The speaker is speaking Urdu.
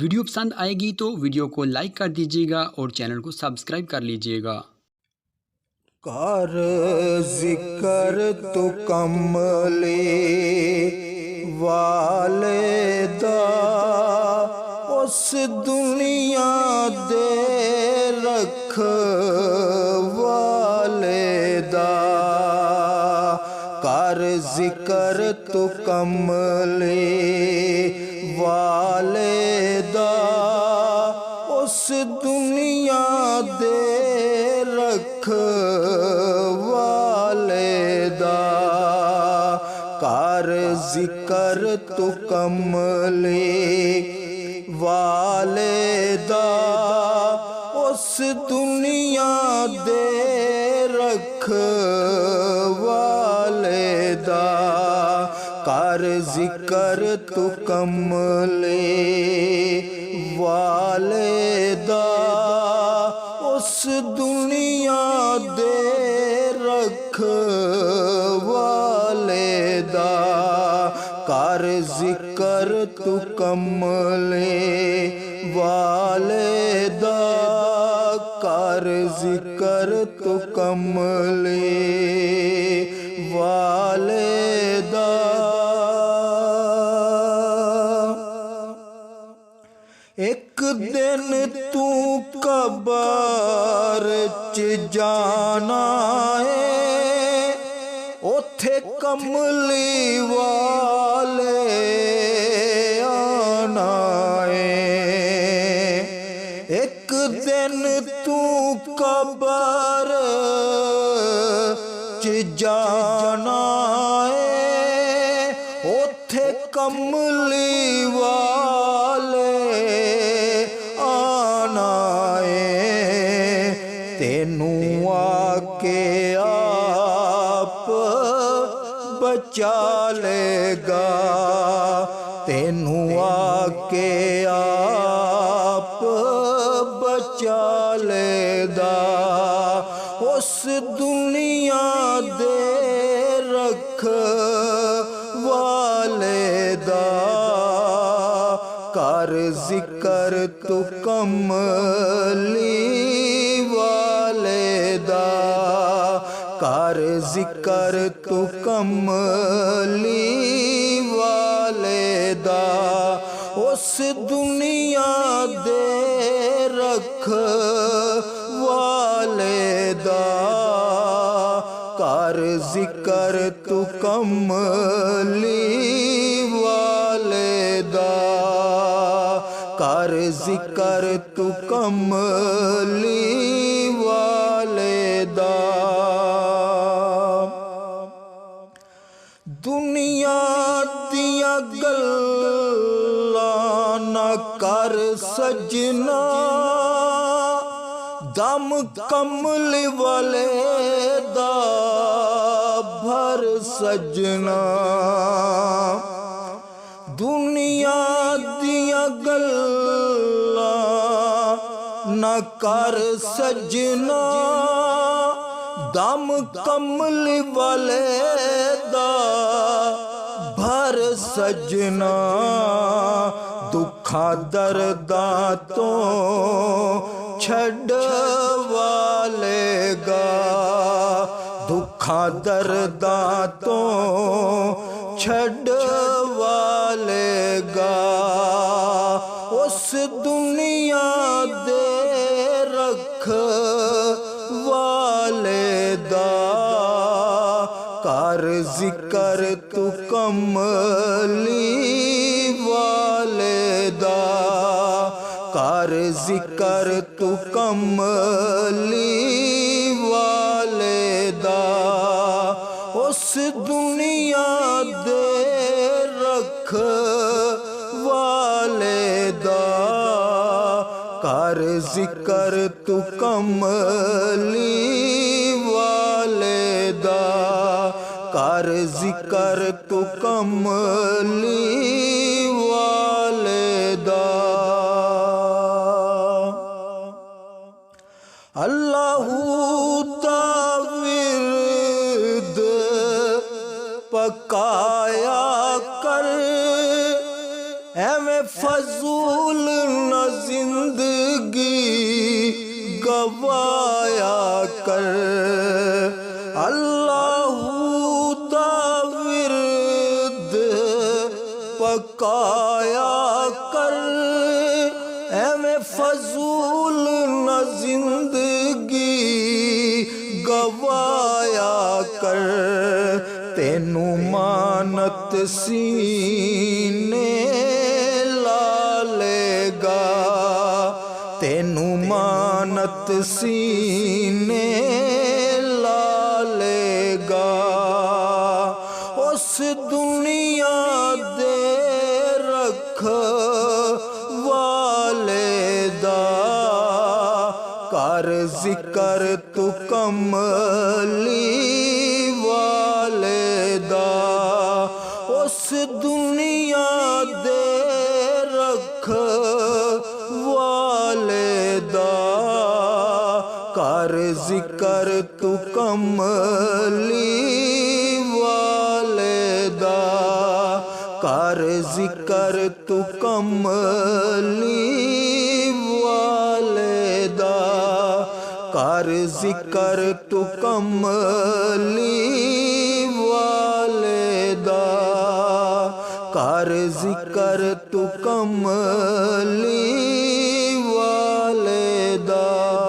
ویڈیو پسند آئے گی تو ویڈیو کو لائک کر دیجیے گا اور چینل کو سبسکرائب کر لیجیے گا۔ کر ذکر تو کملی والدہ اس دنیا دے رکھ والدہ، کر ذکر تو کملی والدہ اس دنیا دے رکھ والدہ، کر ذکر تو کملی والدہ اس دنیا دے رکھ والدہ، کر ذکر تو کملی والدہ اس دنیا دے رکھ والدہ، کر ذکر تو کملی والدہ، کر ذکر تو کملی والدہ۔ ایک دن تو قبر چ جانا ہے، اوتھے کملی والے آنا ہے، ایک دن تو قبر چ جانا ہے، اوتھے کملی والے آنا ہے، تینوں آ کے آپ بچا لے گا، تینوں آ کے آپ بچا لے گا، اس دنیا دے رکھ والدہ، کر ذکر تو کملی والدہ، کر ذکر تو کملی والدہ اس دنیا دے رکھ والدہ، کر ذکر تو کملی والدہ، کر ذکر تو کملی والدہ۔ دنیا دیاں گلاں نہ کر سجنا، دم کملی والدہ بھر سجنا، دنیا دیاں گلاں نہ کر سجنا، دم کملی والدہ بھر سجنا، دکھاں درداں تو چھڈ والے گا، دکھاں درداں تو چھڈ والے گا، اس دنیا دے رکھ والدہ، کر ذکر تو کملی والدہ، کر ذکر تو کملی والدہ اس دنیا دے رکھ والدہ، کر ذکر تو کملی والدہ، کر ذکر تو کملی والدہ۔ اللہ تا ورد پکایا کر، ایویں فضول گوایا کر، اللہ دا ورد پکایا کر، ایویں فضول نہ زندگی گوایا کر، تینوں مانت سینے لالے گا، تینوں مانت سینے لالے گا، اس دنیا دے رکھ والے دا، کر ذکر تو کملی والے دا، اس دنیا دے رکھ والے دا، کر ذکر تو کملی والے دا، کر ذکر تو کملی والے دا، کر ذکر تو کملی والے دا، کر ذکر تو کملی والے دا۔